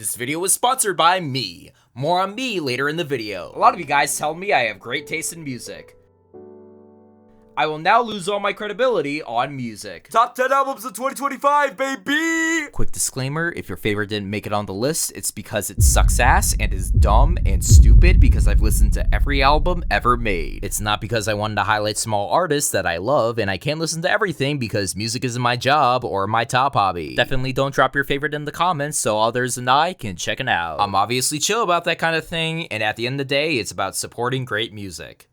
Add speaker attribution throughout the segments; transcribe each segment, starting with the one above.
Speaker 1: This video was sponsored by me. More on me later in the video. A lot of you guys tell me I have great taste in music. I will now lose all my credibility on music.
Speaker 2: Top 10 albums of 2025, baby!
Speaker 1: Quick disclaimer, if your favorite didn't make it on the list, it's because it sucks ass and is dumb and stupid because I've listened to every album ever made. It's not because I wanted to highlight small artists that I love and I can't listen to everything because music isn't my job or my top hobby. Definitely don't drop your favorite in the comments so others and I can check it out. I'm obviously chill about that kind of thing, and at the end of the day, it's about supporting great music.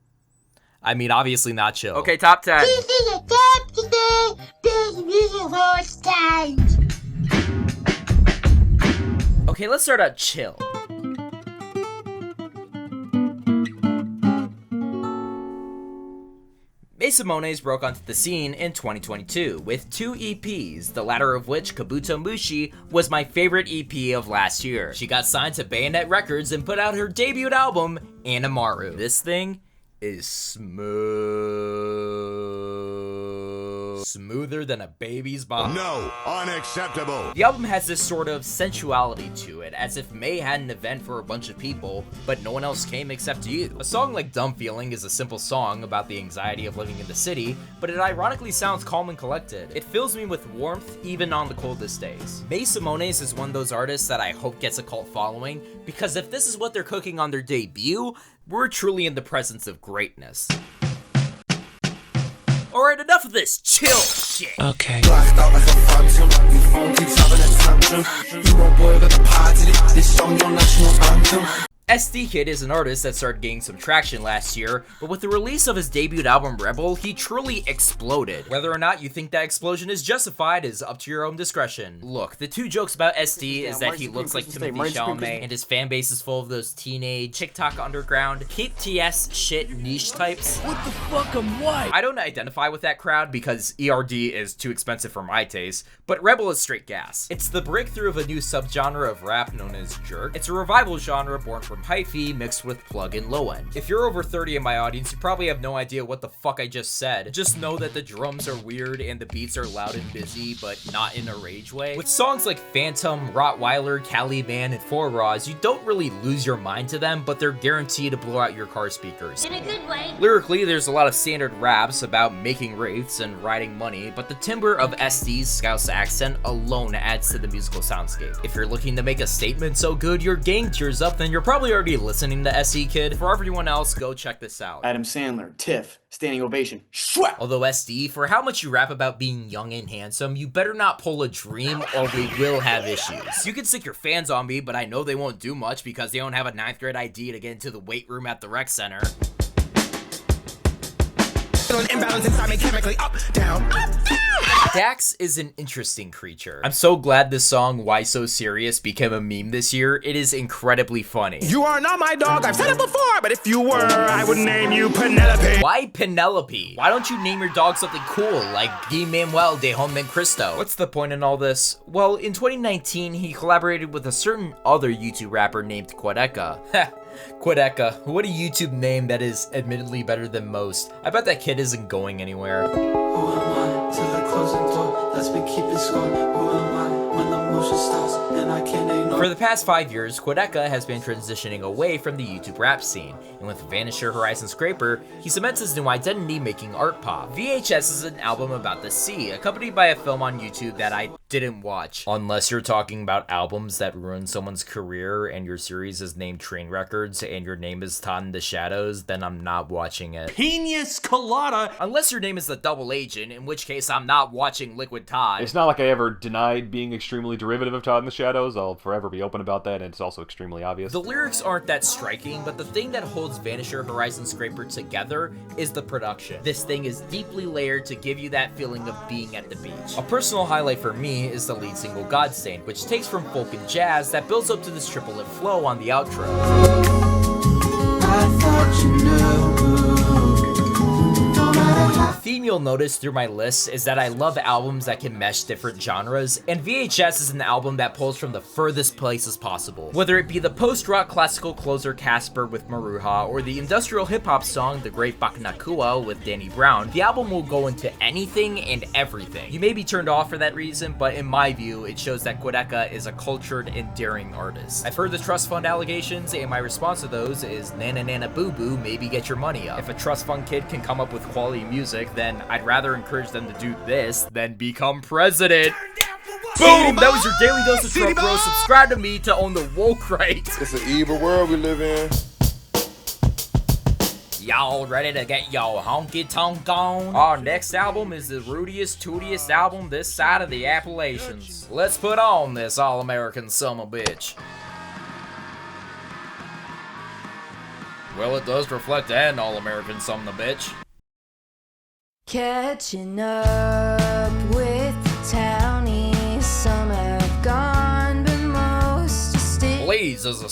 Speaker 1: I mean, obviously not chill.
Speaker 2: Okay, top 10.
Speaker 1: Okay, let's start out chill. Mesa broke onto the scene in 2022 with 2 EPs, the latter of which, Kabuto Mushi, was my favorite EP of last year. She got signed to Bayonet Records and put out her debut album, Anamaru. This thing is smoother than a baby's bottom.
Speaker 3: No, unacceptable.
Speaker 1: The album has this sort of sensuality to it, as if May had an event for a bunch of people, but no one else came except you. A song like Dumb Feeling is a simple song about the anxiety of living in the city, but it ironically sounds calm and collected. It fills me with warmth even on the coldest days. May Simones is one of those artists that I hope gets a cult following, because if this is what they're cooking on their debut, we're truly in the presence of greatness. Alright, enough of this chill shit.
Speaker 4: Okay.
Speaker 1: SD Kid is an artist that started gaining some traction last year, but with the release of his debut album Rebel, he truly exploded. Whether or not you think that explosion is justified is up to your own discretion. Look, the 2 jokes about SD is that he looks like Timothée Chalamet, and his fan base is full of those teenage TikTok underground, Keep TS shit niche types.
Speaker 4: What the fuck am what?
Speaker 1: I don't identify with that crowd because ERD is too expensive for my taste, but Rebel is straight gas. It's the breakthrough of a new subgenre of rap known as jerk. It's a revival genre born from hyphy mixed with plug and low end. If you're over 30 in my audience, you probably have no idea what the fuck I just said. Just know that the drums are weird and the beats are loud and busy, but not in a rage way. With songs like Phantom, Rottweiler, Caliban, and Four Raws, you don't really lose your mind to them, but they're guaranteed to blow out your car speakers.
Speaker 5: In a good way.
Speaker 1: Lyrically, there's a lot of standard raps about making wraiths and riding money, but the timbre of SD's Scouse accent alone adds to the musical soundscape. If you're looking to make a statement so good you're getting tears up, then you're probably already listening to SD Kid. For everyone else, go check this out.
Speaker 6: Adam Sandler, Tiff, standing ovation.
Speaker 1: Although SD, for how much you rap about being young and handsome, you better not pull a dream or we will have issues. You can stick your fans on me, but I know they won't do much because they don't have a 9th grade ID to get into the weight room at the rec center. Dax is an interesting creature. I'm so glad this song, Why So Serious, became a meme this year. It is incredibly funny.
Speaker 4: You are not my dog, I've said it before, but if you were, I would name you Penelope.
Speaker 1: Why Penelope? Why don't you name your dog something cool, like Guy Manuel de Homem Cristo? What's the point in all this? Well, in 2019, he collaborated with a certain other YouTube rapper named Quedca. Quedca, what a YouTube name that is admittedly better than most. I bet that kid isn't going anywhere.
Speaker 7: Who am I till the closing door? Let's be keeping score. Who am I when the motion stops and I can't ignore?
Speaker 1: For the past 5 years, Quedca has been transitioning away from the YouTube rap scene, and with Vanisher Horizon Scraper, he cements his new identity making art pop. VHS is an album about the sea, accompanied by a film on YouTube that I didn't watch. Unless you're talking about albums that ruin someone's career and your series is named Train Records and your name is Todd in the Shadows, then I'm not watching it.
Speaker 2: Pina Colada.
Speaker 1: Unless your name is The Double Agent, in which case I'm not watching Liquid Todd.
Speaker 8: It's not like I ever denied being extremely derivative of Todd in the Shadows. I'll forever be open about that, and it's also extremely obvious.
Speaker 1: The lyrics aren't that striking, but the thing that holds Vanisher Horizon Scraper together is the production. This thing is deeply layered to give you that feeling of being at the beach. A personal highlight for me is the lead single Godstained, which takes from folk and jazz that builds up to this triplet flow on the outro.
Speaker 7: I thought you knew.
Speaker 1: The theme you'll notice through my list is that I love albums that can mesh different genres, and VHS is an album that pulls from the furthest places possible. Whether it be the post-rock classical closer Casper with Maruha, or the industrial hip-hop song The Great Bakanakua with Danny Brown, the album will go into anything and everything. You may be turned off for that reason, but in my view, it shows that Quedca is a cultured and daring artist. I've heard the trust fund allegations, and my response to those is nana nana boo boo, maybe get your money up. If a trust fund kid can come up with quality music, then I'd rather encourage them to do this than become president. Boom! That was your daily dose of Trump, bro. Subscribe to me to own the woke right.
Speaker 5: It's an evil world we live in.
Speaker 1: Y'all ready to get y'all honky tonk on? Our next album is the rootiest, tootiest album this side of the Appalachians. Let's put on this all-American summer bitch. Well, it does reflect an all-American summer bitch.
Speaker 9: Catching up with the townies, some have gone, but most are still.
Speaker 1: Bleeds is a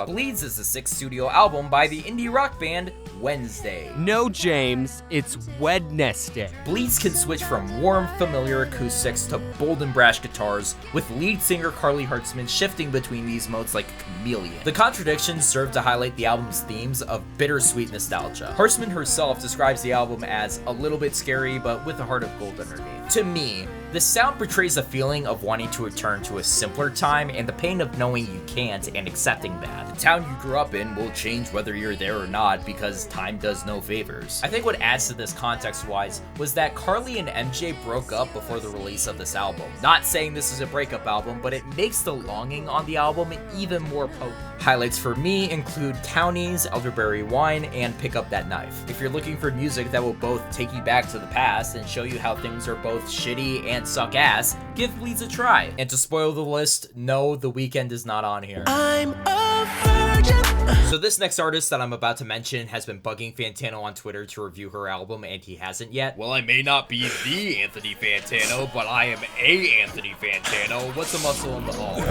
Speaker 1: Bleeds is the sixth studio album by the indie rock band Wednesday.
Speaker 2: No, James, it's Wednesday.
Speaker 1: Bleeds can switch from warm, familiar acoustics to bold and brash guitars, with lead singer Carly Hartzman shifting between these modes like a chameleon. The contradictions serve to highlight the album's themes of bittersweet nostalgia. Hartzman herself describes the album as a little bit scary, but with a heart of gold underneath. To me, the sound portrays a feeling of wanting to return to a simpler time and the pain of knowing you can't and accepting that. The town you grew up in will change whether you're there or not because time does no favors. I think what adds to this context-wise was that Carly and MJ broke up before the release of this album. Not saying this is a breakup album, but it makes the longing on the album even more potent. Highlights for me include Townies, Elderberry Wine, and Pick Up That Knife. If you're looking for music that will both take you back to the past and show you how things are both shitty and suck ass, give Bleeds a try. And to spoil the list, no, The Weeknd is not on here.
Speaker 9: I'm a virgin.
Speaker 1: So this next artist that I'm about to mention has been bugging Fantano on Twitter to review her album, and he hasn't yet. Well, I may not be the Anthony Fantano, but I am a Anthony Fantano. What's the muscle in the hall?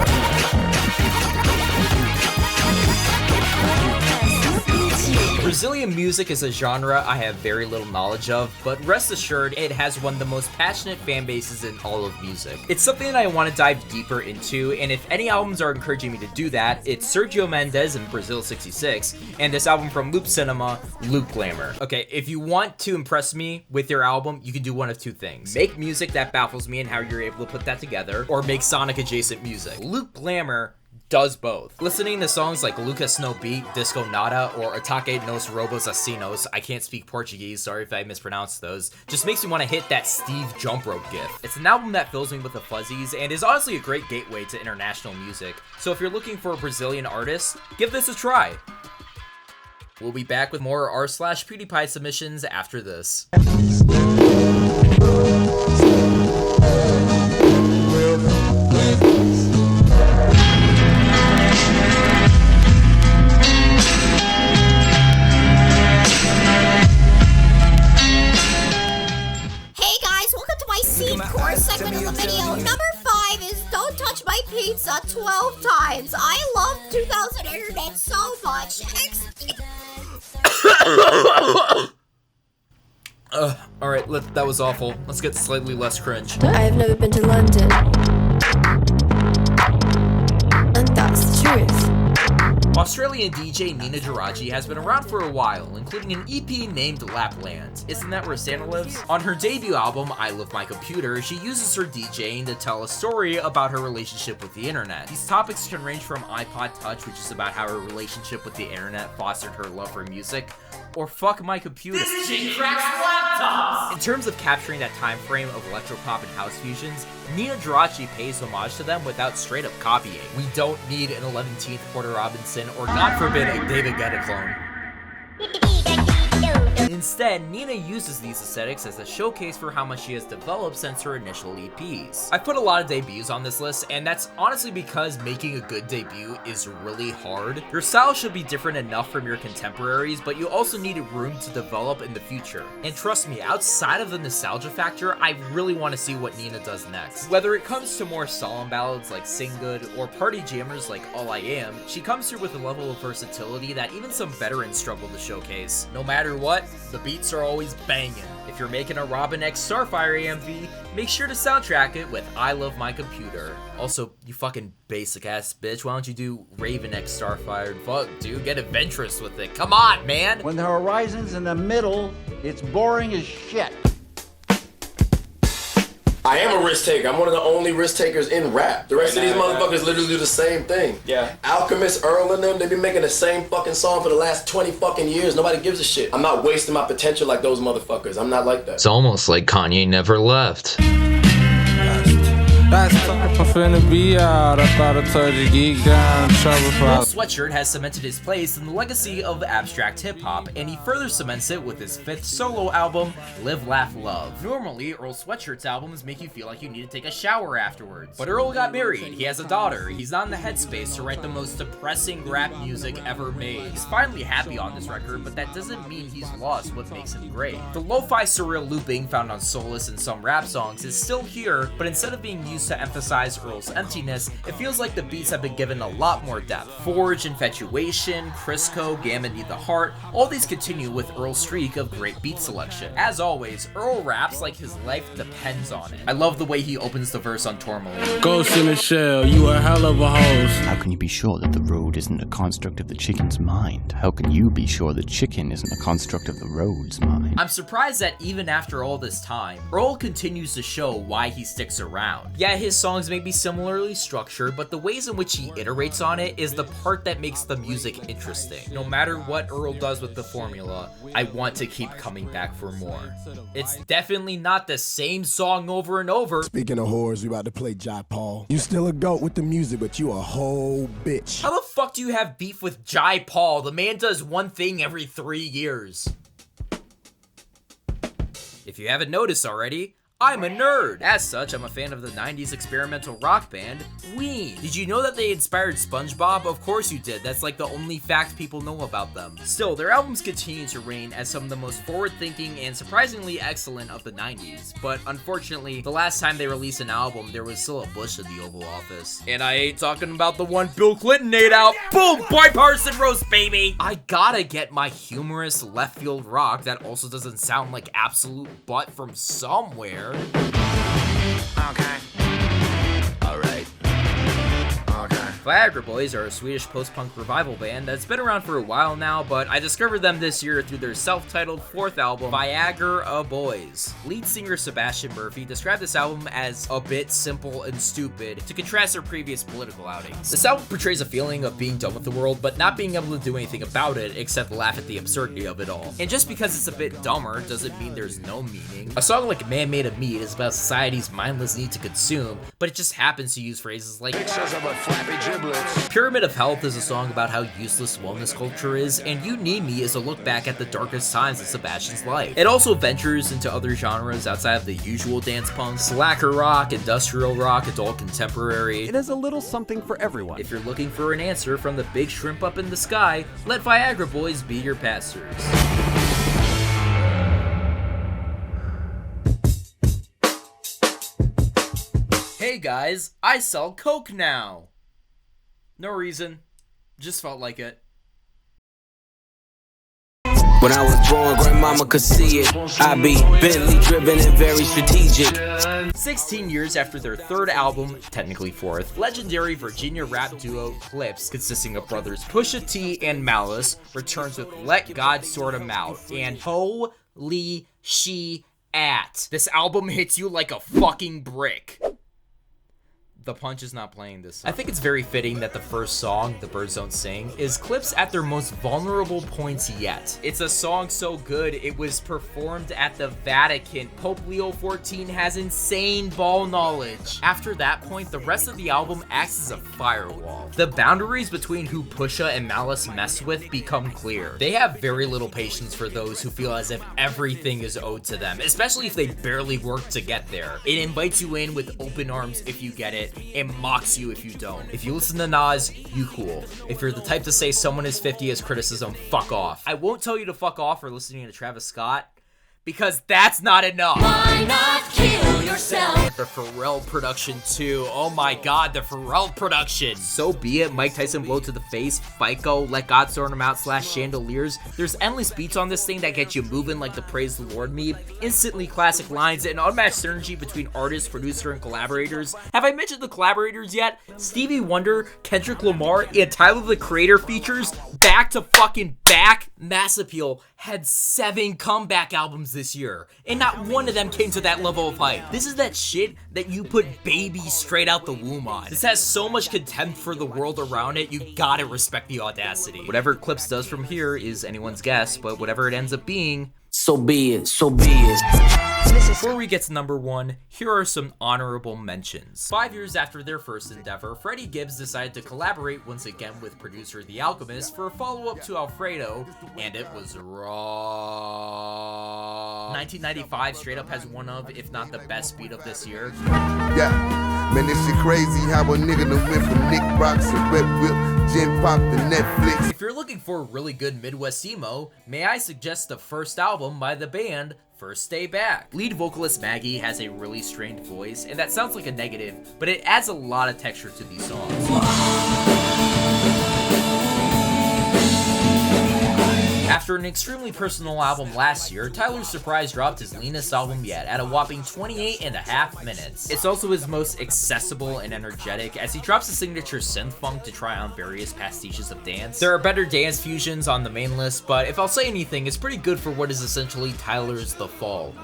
Speaker 1: Brazilian music is a genre I have very little knowledge of, but rest assured it has one of the most passionate fan bases in all of music. It's something that I want to dive deeper into, and if any albums are encouraging me to do that, it's Sergio Mendes and Brazil 66, and this album from Loop Cinema, Loop Glamour. Okay, if you want to impress me with your album, you can do one of two things. Make music that baffles me and how you're able to put that together, or make Sonic adjacent music. Loop Glamour does both. Listening to songs like Lucas Snow Beat, Disco Nada, or Ataque nos Robos Asinos, I can't speak Portuguese, sorry if I mispronounced those, just makes me want to hit that Steve jump rope gif. It's an album that fills me with the fuzzies and is honestly a great gateway to international music, so if you're looking for a Brazilian artist, give this a try. We'll be back with more r/PewDiePie submissions after this.
Speaker 10: Segment of the video. Number 5 is don't touch my pizza 12 times. I love 2000 internet so much.
Speaker 1: Alright, that was awful. Let's get slightly less cringe.
Speaker 9: I've never been to London, and that's the truth.
Speaker 1: Australian DJ Ninajirachi has been around for a while, including an EP named Lapland. Isn't that where Santa lives? On her debut album, I Love My Computer, she uses her DJing to tell a story about her relationship with the internet. These topics can range from iPod Touch, which is about how her relationship with the internet fostered her love for music, or fuck my computer. This chick cracks laptops! In terms of capturing that time frame of electropop and house fusions, Ninajirachi pays homage to them without straight up copying. We don't need an 11th Porter Robinson or, God forbid, a David Guetta clone. Instead, Nina uses these aesthetics as a showcase for how much she has developed since her initial EPs. I put a lot of debuts on this list, and that's honestly because making a good debut is really hard. Your style should be different enough from your contemporaries, but you also need room to develop in the future. And trust me, outside of the nostalgia factor, I really want to see what Nina does next. Whether it comes to more solemn ballads like Sing Good or party jammers like All I Am, she comes through with a level of versatility that even some veterans struggle to showcase. No matter what, The beats are always banging. If you're making a Robin X Starfire AMV, make sure to soundtrack it with I Love My Computer. Also, you fucking basic ass bitch, why don't you do Raven X Starfire? Fuck, dude, get adventurous with it. Come on, man!
Speaker 11: When the horizon's in the middle, it's boring as shit.
Speaker 12: I am a risk taker. I'm one of the only risk takers in rap. The rest of these motherfuckers literally do the same thing. Yeah. Alchemist, Earl, and them, they been making the same fucking song for the last 20 fucking years. Nobody gives a shit. I'm not wasting my potential like those motherfuckers. I'm not like that.
Speaker 13: It's almost like Kanye never left.
Speaker 14: I'm finna be out. I thought I told you geek down. Trouble for
Speaker 1: Earl Sweatshirt has cemented his place in the legacy of abstract hip-hop, and he further cements it with his 5th solo album, Live, Laugh, Love. Normally, Earl Sweatshirt's albums make you feel like you need to take a shower afterwards. But Earl got married, he has a daughter, he's not in the headspace to write the most depressing rap music ever made. He's finally happy on this record, but that doesn't mean he's lost what makes him great. The lo-fi surreal looping found on Solace and some rap songs is still here, but instead of being used to emphasize Earl's emptiness, it feels like the beats have been given a lot more depth. Forge, Infatuation, Crisco, Gamma Need the Heart, all these continue with Earl's streak of great beat selection. As always, Earl raps like his life depends on it. I love the way he opens the verse on Tourmaline.
Speaker 14: Ghost in the shell, you a hell of a host.
Speaker 15: How can you be sure that the road isn't a construct of the chicken's mind? How can you be sure the chicken isn't a construct of the road's mind?
Speaker 1: I'm surprised that even after all this time, Earl continues to show why he sticks around. Yeah, his songs may be similarly structured, but the ways in which he iterates on it is the part that makes the music interesting. No matter what Earl does with the formula, I want to keep coming back for more. It's definitely not the same song over and over.
Speaker 16: Speaking of whores, we about to play Jai Paul. You still a goat with the music, but you a whole bitch.
Speaker 1: How the fuck do you have beef with Jai Paul? The man does one thing every 3 years. If you haven't noticed already, I'm a nerd. As such, I'm a fan of the 90s experimental rock band, Ween. Did you know that they inspired SpongeBob? Of course you did. That's like the only fact people know about them. Still, their albums continue to reign as some of the most forward-thinking and surprisingly excellent of the 90s. But unfortunately, the last time they released an album, there was still a Bush in the Oval Office. And I ain't talking about the one Bill Clinton ate out. Boom! Bipartisan roast, baby! I gotta get my humorous left field rock that also doesn't sound like absolute butt from somewhere.
Speaker 4: Okay. Alright. Okay.
Speaker 1: Viagra Boys are a Swedish post-punk revival band that's been around for a while now, but I discovered them this year through their self-titled 4th album, Viagra Boys. Lead singer Sebastian Murphy described this album as a bit simple and stupid to contrast their previous political outings. This album portrays a feeling of being done with the world, but not being able to do anything about it except laugh at the absurdity of it all. And just because it's a bit dumber doesn't mean there's no meaning. A song like Man Made of Meat is about society's mindless need to consume, but it just happens to use phrases like Pyramid of Health is a song about how useless wellness culture is, and You Need Me is a look back at the darkest times of Sebastian's life. It also ventures into other genres outside of the usual dance punk, slacker rock, industrial rock, adult contemporary.
Speaker 17: It has a little something for everyone.
Speaker 1: If you're looking for an answer from the big shrimp up in the sky, let Viagra Boys be your pastors. Hey guys, I sell Coke now! No reason, just felt like it.
Speaker 18: When I was born, grandmama could see it. I be Bentley driven and very strategic.
Speaker 1: 16 years after their 3rd album, technically 4th, legendary Virginia rap duo Clipse, consisting of brothers Pusha T and Malice, returns with Let God Sort 'Em Out, and holy she-at. This album hits you like a fucking brick. The Punch is not playing this song. I think it's very fitting that the first song, The Birds Don't Sing, is Clipse at their most vulnerable points yet. It's a song so good, it was performed at the Vatican. Pope Leo XIV has insane ball knowledge. After that point, the rest of the album acts as a firewall. The boundaries between who Pusha and Malice mess with become clear. They have very little patience for those who feel as if everything is owed to them, especially if they barely work to get there. It invites you in with open arms if you get it, and mocks you if you don't. If you listen to Nas, you cool. If you're the type to say someone is 50 as criticism, fuck off. I won't tell you to fuck off for listening to Travis Scott, because that's not enough.
Speaker 9: Why not kill
Speaker 10: yourself.
Speaker 1: The Pharrell production too. Oh my god, the Pharrell production. So Be It, Mike Tyson Blow to the Face, FICO, Let God Sort 'Em Out / Chandeliers. There's endless beats on this thing that get you moving like the Praise the Lord me. Instantly classic lines and unmatched synergy between artist, producer, and collaborators. Have I mentioned the collaborators yet? Stevie Wonder, Kendrick Lamar, and Tyler the Creator features back to fucking back. Mass Appeal had 7 comeback albums this year, and not one of them came to that level of hype. This is that shit that you put babies straight out the womb on. This has so much contempt for the world around it, you gotta respect the audacity. Whatever Clipse does from here is anyone's guess, but whatever it ends up being,
Speaker 18: so be it, so be it.
Speaker 1: Before we get to number 1, here are some honorable mentions. 5 years after their first endeavor, Freddie Gibbs decided to collaborate once again with producer The Alchemist for a follow-up to Alfredo, and it was raw. 1995 straight up has one of, if not the best beat of this year.
Speaker 5: Yeah, man, this shit crazy how a nigga done went from Nick Rocks and Red Whip, Gin Pop to Netflix.
Speaker 1: If you're looking for really good Midwest emo, may I suggest the first album by the band First Day Back. Lead vocalist Maggie has a really strained voice, and that sounds like a negative, but it adds a lot of texture to these songs. After an extremely personal album last year, Tyler Surprise dropped his leanest album yet at a whopping 28.5 minutes. It's also his most accessible and energetic, as he drops a signature synth funk to try on various pastiches of dance. There are better dance fusions on the main list, but if I'll say anything, it's pretty good for what is essentially Tyler's The Fall.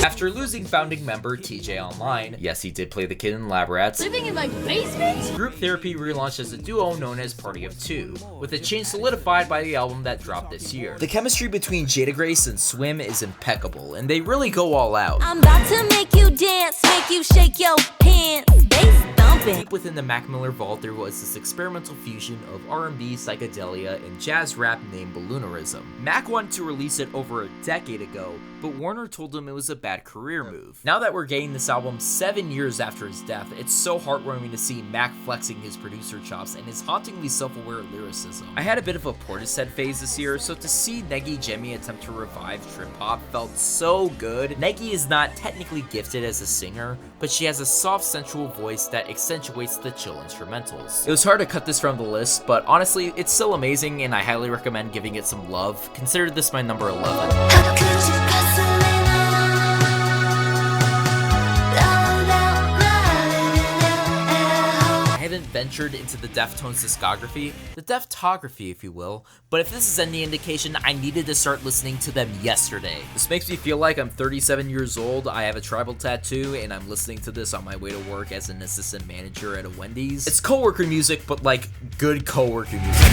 Speaker 1: After losing founding member TJ Online, yes, he did play the kid in Lab Rats,
Speaker 10: Living in my basement?
Speaker 1: Group Therapy relaunched as a duo known as Party of Two, with a change solidified by the album that dropped this year. The chemistry between Jada Grace and Swim is impeccable, and they really go all out.
Speaker 9: I'm about to make you dance, make you shake your pants, bass thumping.
Speaker 1: Deep within the Mac Miller vault, there was this experimental fusion of R&B, psychedelia, and jazz rap named Balloonerism. Mac wanted to release it over a decade ago, but Warner told him it was a bad career move. Now that we're getting this album 7 years after his death, it's so heartwarming to see Mac flexing his producer chops and his hauntingly self-aware lyricism. I had a bit of a Portishead phase this year, so to see Negi Jemi attempt to revive trip hop felt so good. Negi is not technically gifted as a singer, but she has a soft, sensual voice that accentuates the chill instrumentals. It was hard to cut this from the list, but honestly, it's still amazing, and I highly recommend giving it some love. Consider this my number 11. I haven't ventured into the Deftones discography, the Deftography if you will, but if this is any indication, I needed to start listening to them yesterday. This makes me feel like I'm 37 years old, I have a tribal tattoo, and I'm listening to this on my way to work as an assistant manager at a Wendy's. It's coworker music, but like good coworker music.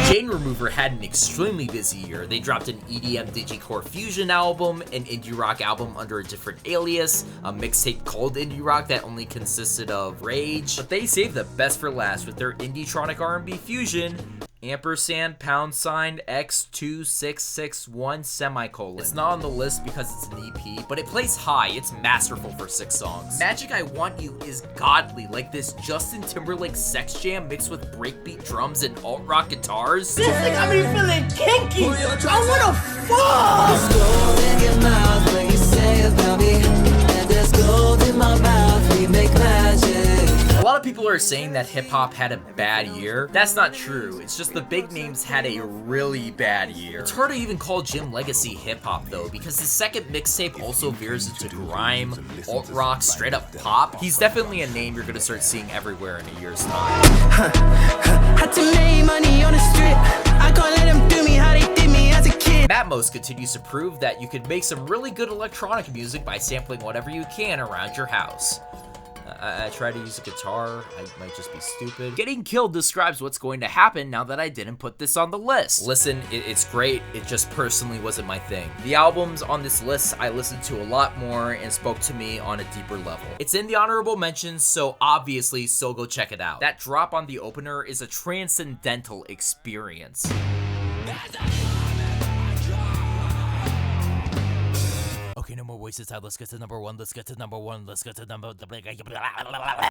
Speaker 1: Jane Remover had an extremely busy year. They dropped an EDM digicore fusion album, an indie rock album under a different alias, a mixtape called Indie Rock that only consisted of Rage, but they saved the best for last with their indie-tronic R&B fusion, $X2661 It's not on the list because it's an EP, but it plays high. It's masterful for 6 songs. Magic I Want You is godly, like this Justin Timberlake sex jam mixed with breakbeat drums and alt-rock guitars.
Speaker 10: This thing got me feeling kinky. I wanna fuck.
Speaker 18: There's gold in your mouth when you say about me, and there's gold in my mouth we make magic.
Speaker 1: A lot of people are saying that hip-hop had a bad year. That's not true. It's just the big names had a really bad year. It's hard to even call Jim Legacy hip-hop though, because his second mixtape also veers into grime, alt-rock, straight-up pop. He's definitely a name you're gonna start seeing everywhere in a year's time.
Speaker 18: Had to make money on the strip. I can't let them do me how they did me as a kid.
Speaker 1: Matmos continues to prove that you could make some really good electronic music by sampling whatever you can around your house. I try to use a guitar, I might just be stupid. Getting Killed describes what's going to happen now that I didn't put this on the list. Listen, it's great, it just personally wasn't my thing. The albums on this list I listened to a lot more and spoke to me on a deeper level. It's in the honorable mentions, so obviously still go check it out. That drop on the opener is a transcendental experience. Okay, no more waste of time. Let's get to number one. Let's get to number one. Let's get to number.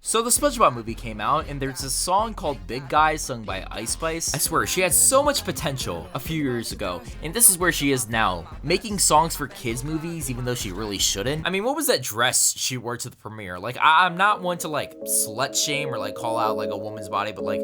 Speaker 1: So the SpongeBob movie came out, and there's a song called Big Guy sung by Ice Spice. I swear, she had so much potential a few years ago, and this is where she is now, making songs for kids movies even though she really shouldn't. I mean, what was that dress she wore to the premiere? Like, I'm not one to like slut shame or like call out like a woman's body, but like,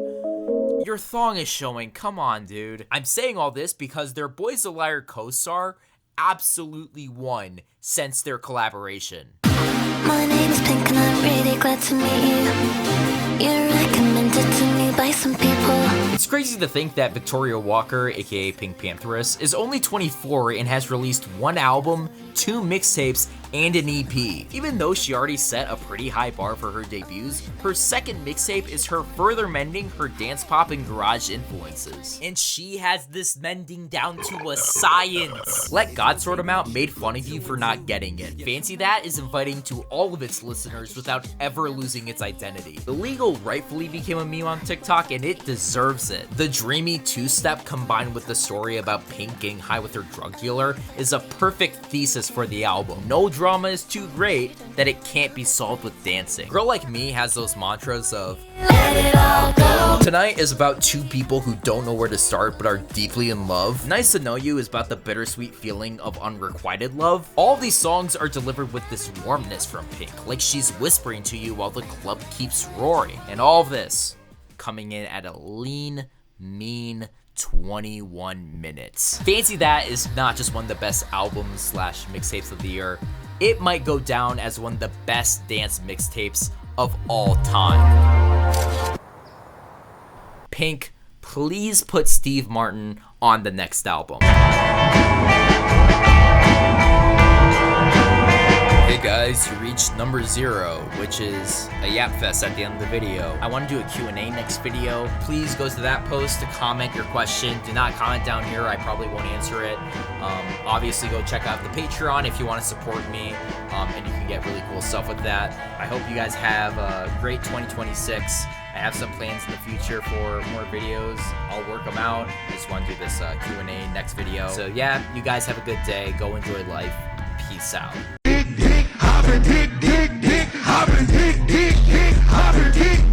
Speaker 1: your thong is showing. Come on, dude. I'm saying all this because their Boys a Liar co-star absolutely won since their collaboration.
Speaker 9: My name is Pink and I'm really glad to meet you. You're recommended to me by some people.
Speaker 1: It's crazy to think that Victoria Walker, aka Pink Pantheress, is only 24 and has released one album, 2 mixtapes, and an EP. Even though she already set a pretty high bar for her debuts, her second mixtape is her further mending her dance pop and garage influences. And she has this mending down to a science. Let God Sort 'Em Out made fun of you for not getting it. Fancy That is inviting to all of its listeners without ever losing its identity. The Legal rightfully became a meme on TikTok, and it deserves it. The dreamy two-step combined with the story about Pink getting high with her drug dealer is a perfect thesis for the album. No drama is too great that it can't be solved with dancing. Girl Like Me has those mantras of let it all go. Tonight is about two people who don't know where to start but are deeply in love. Nice to Know You is about the bittersweet feeling of unrequited love. All of these songs are delivered with this warmness from Pink, like she's whispering to you while the club keeps roaring. And all of this coming in at a lean, mean 21 minutes. Fancy That is not just one of the best albums slash mixtapes of the year. It might go down as one of the best dance mixtapes of all time. Pink, please put Steve Martin on the next album. Hey guys, you reached number 0, which is a Yap Fest at the end of the video. I want to do a Q&A next video. Please go to that post to comment your question. Do not comment down here, I probably won't answer it. Obviously go check out the Patreon if you want to support me, and you can get really cool stuff with that. I hope you guys have a great 2026. I have some plans in the future for more videos. I'll work them out. I just want to do this Q&A next video. So yeah, you guys have a good day. Go enjoy life. Peace out.
Speaker 3: Hoppin', dick, dick, hoppin', dick, dick, hoppin', dick.